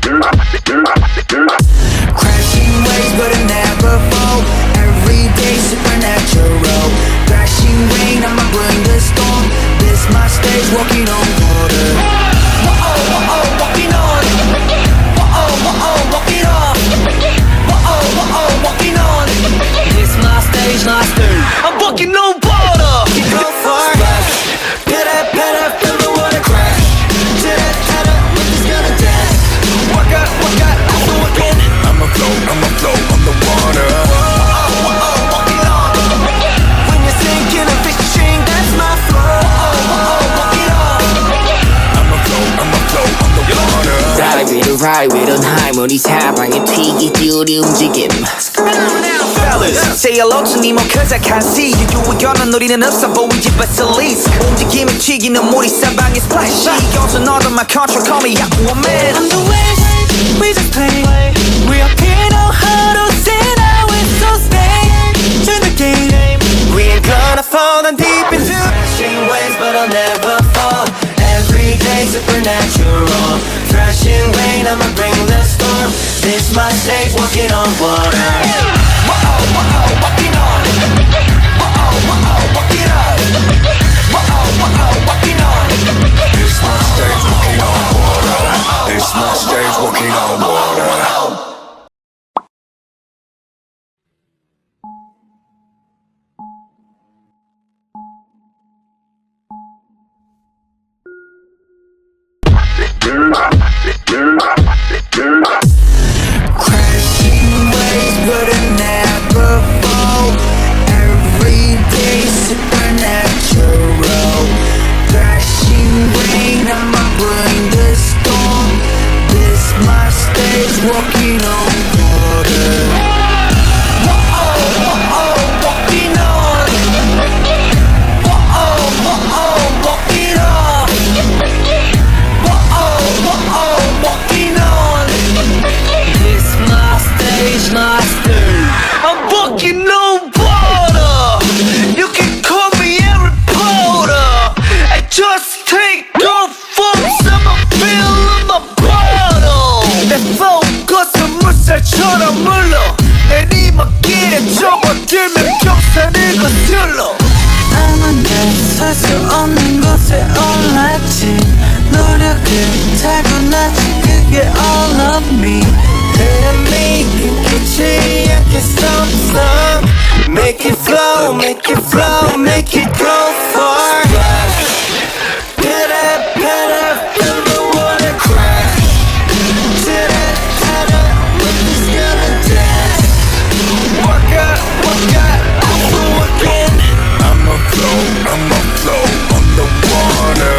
Crashing waves but it never fall. Everyday supernatural. Crashing rain, I'ma bring the storm. This my stage, walking on water. Whoa, walking on. Whoa, walking on. Whoa, walking on. This my stage, my stage. I'm walking on water. Keep go far. Pitter, feel the water crash. Titter, we're just gonna dance. Work out, I'm working. I'ma flow on the water. Walking on. When you're sinking and fishing, that's my flow. Walking on. I'ma flow on the water. Ride with on high 머리 사방에 튀기 우리 움직임. Fellas, say hello to me more cause I can't see you. 유의견은 우리는 없어 보이지 but at least 움직임이 튀기는 물이 사방에 splash. 이것은 all of my control, call me Aquaman. I'm the wind, we just play. We up here know how to sit out with so stay to the game. We ain't gonna fall and deep into crashing waves but I'll never fall. Every day supernatural. Crashing rain, I'ma bring the storm. This my stage, walking on water. Whoa, walking on. Whoa, walking on. Whoa, walking on. This my stage, walking on water. This my stage, walking on water. Crashing waves but it never fall. Every day supernatural. Crashing rain, I'ma bring the storm. This my stage, walking on water. Whoa, walking on. Whoa, walking on. Walking on. This my stage, my stage. I'm walking on water. You can call me a reporter. I just take off from some feel in my bottle. 내 focus은 물살처럼 물러. 내리막길에 접어들면 경사를 거슬러. 아무데 살 수 없는 곳에 올랐지. 노력을 타고났지. 그게 all of me. enemy 끝이 않게 some make it flow, make it flow, make it go far. Better, feel the water crash. Titter, we're just gonna dance. Work out, Footwork. I'ma flow on the water.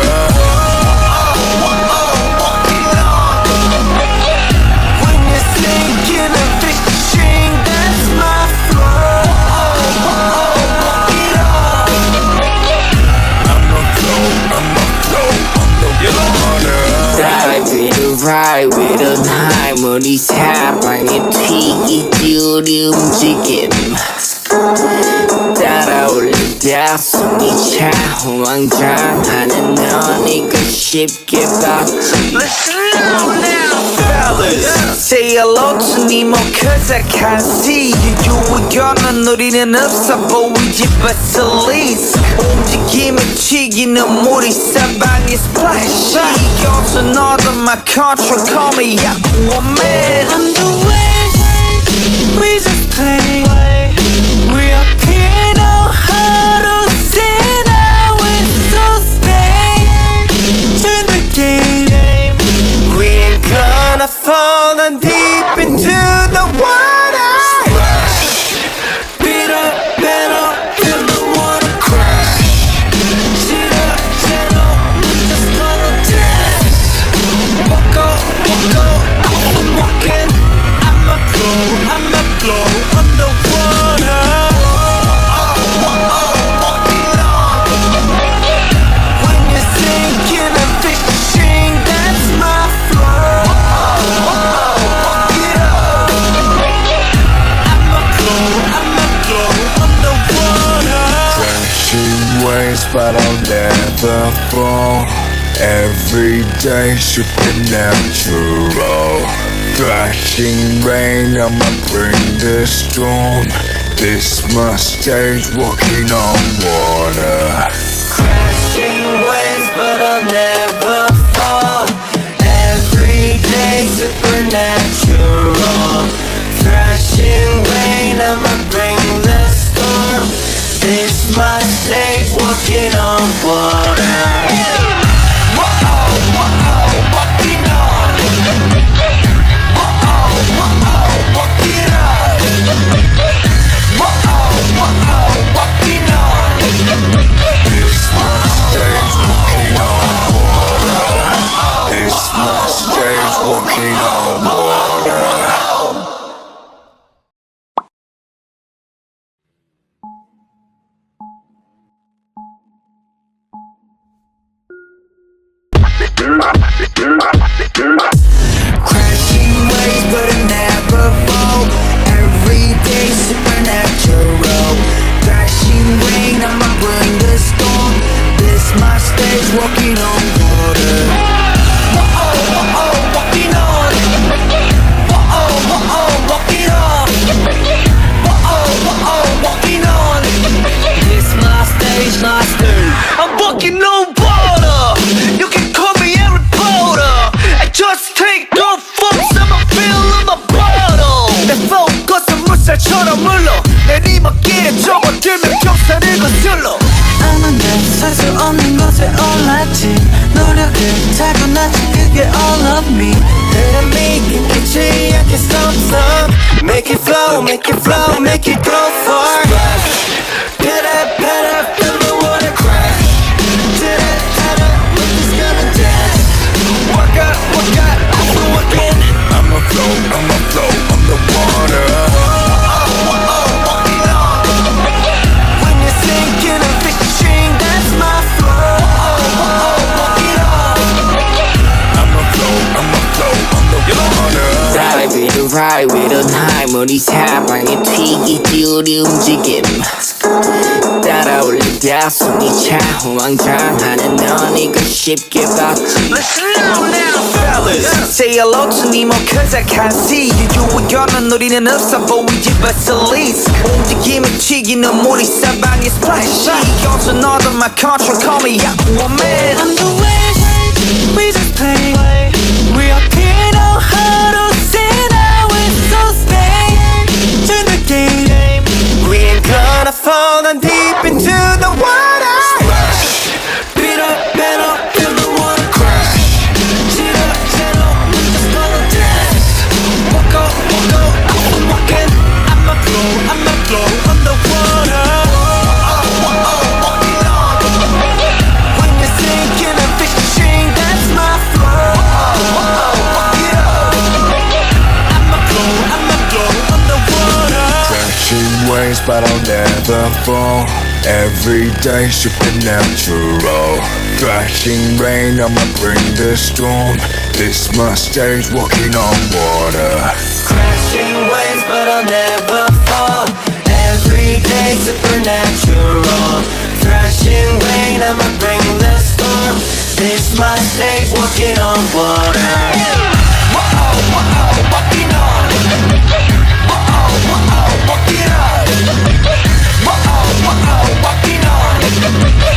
Ride with on high 머리 사방에 튀기 우리 움직임. 따라올리다 손이 차호왕장하는 넌 이거 쉽게 봤지. Listen now, fellas. Say hello to me more cause I can't see you. 유의견은 우리는 없어 보이지 but at least 움직임이 튀기는 물이 사방에 splash. 이것은 all of my control, call me Aquaman. I'm the wind, we just play. We up here know how to sit out with so stay to the game. We ain't gonna fall and deep into the water. Better, feel the water crash. Titter, we're just gonna dance. Walk up, I'm walking. I'ma flow on the water. Walking on. When you're sinking and fishing, that's my flow. Walking on. I'ma flow on the water. Crashing waves but I'll never fall. Every day supernatural. Thrashing rain, I'ma bring the storm. This my stage, walking on water. Crashing waves, but I'll never fall. Every day supernatural. Thrashing rain, I'ma bring the storm. This my stage, walking on water. Whoa, walking on. Whoa, walking on. Whoa, walking on. This my stage, walking on water. This my stage, walking on water. Crashing waves, but it never fall. Every day supernatural. Crashing rain, I'ma bring the storm. This my stage, walking on water. Whoa, walking on. Whoa, walking on. Whoa, walking on. This my stage, I'm walking on water. You can call me a reporter. I just take off from I'ma fill my bottle. 내 focus은 물살처럼 물러 내리막길에 접어들면 경사를 거슬러. 아마 내 살 수 없는 것에 올랐지. 노력을 타고났지 그게 all of me. 흐름이 끊기지 않게 some Make it flow, make it flow, make it go far. Better, feel the water crash. We're just gonna dance. Work out, I'm working. I'ma flow on the water. Walking on. When you're sinking and fishing, that's my flow. Walking on. I'ma flow on the water. Ride with a 할머니 사방에 튀기지 우리 움직임 따라올리다 손이 차후왕장하는 넌 이거 쉽게 봤지. Listen now, fellas. Say hello to Nemo cause I can't see you. 유의견은 우리는 없어 보이지 but at least 움직임을 튀기는 물이 사방에 splash. 여기서 너도 my control call me Aquaman. I'm the wish, we just play. We are here now, how to say now it's so stay to the game. We ain't gonna fall down deep into the water. Splash. Beat up, feel the water crash. Chittle, we just gonna dance. Walk up, I'm walking. I'ma flow on the water. Walking on. When you're sinking and fishing, that's my flow. Walking on. I'ma flow on the water. Crashing waves, but I'll never fall. Every day supernatural. Thrashing rain, I'ma bring the storm. This my stage, walking on water. Crashing waves, but I'll never fall. Every day supernatural. Thrashing rain, I'ma bring the storm. This my stage, walking on water. Whoa, walking on. Whoa, walking on. Whoa, walking on.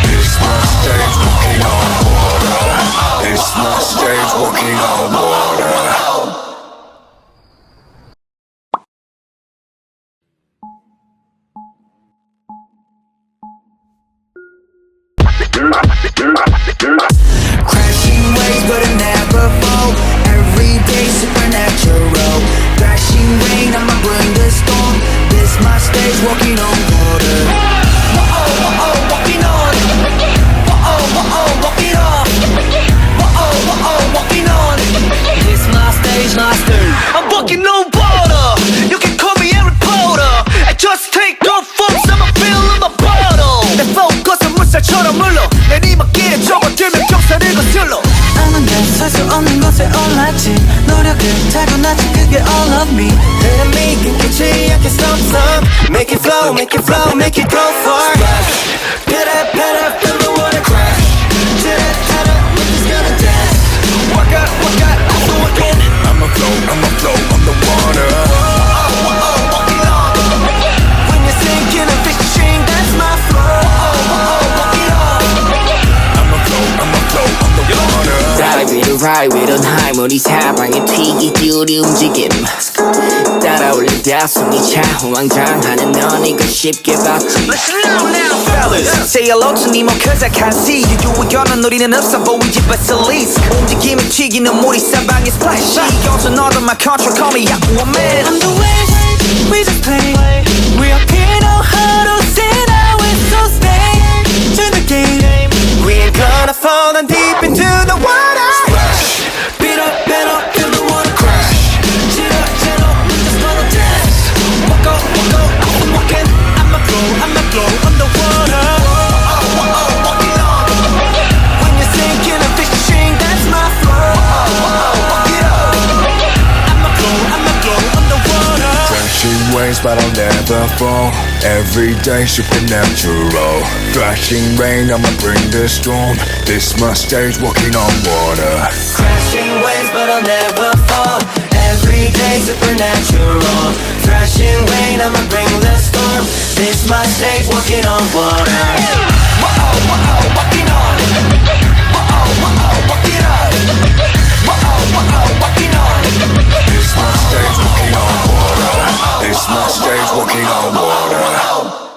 This my stage, walking on water. This my stage, walking on water. Crashing waves, but it never fall. Every day supernatural. Crashing rain, I'ma bring the storm. This my stage, walking on water. Whoa, walking on. Whoa, walking on. Whoa, walking on. This my stage, I'm walking on water. You can call me a reporter. I just take off from I'ma fill my bottle. 내 focus은 물살처럼 물러 내리막길에 접어들면 경사를 거슬러. 아마 내 살 수 없는 것에 올랐지. 노력을 타고났지 그게 all of me. 흐름이 끊기지 않게 some Make it flow, make it go far. Better, feel the water crash. We're just gonna dance. Work out, I'm working. I'ma flow private 하모니 사방에 튀기듀리 움직임 따라올리다 숨이 차 호황장하는 넌 이거 쉽게 봤지 Listen now, fellas. Say hello to Nemo cause I can't see you. 유의견은 우리는 없어 보이지 but at least 움직임이 튀기는 물이 사방에 splash. 이것은 all of my control, call me Aquaman. I'm the wind, we just play. We are here, know how to say that we're so stay to the game. We ain't gonna fall down deep into the water. Splash, Beat up, feel the water crash. Get up, we just gonna dance. Walk up, I'm walking. I'ma glow underwater. Walk it on. When you're sinking a fishing, that's my flow. Walk it up. I'ma glow underwater. crashing waves but I'll never fall. Every day supernatural. Thrashing rain, I'ma bring the storm. This my stage walking on water. Crashing waves, but I'll never fall. Every day supernatural. Thrashing rain, I'ma bring the storm. This my stage walking on water. Whoa, walking on. Whoa, walk it up. Whoa, walking on. This my stage walking on water. This my stage walking on water.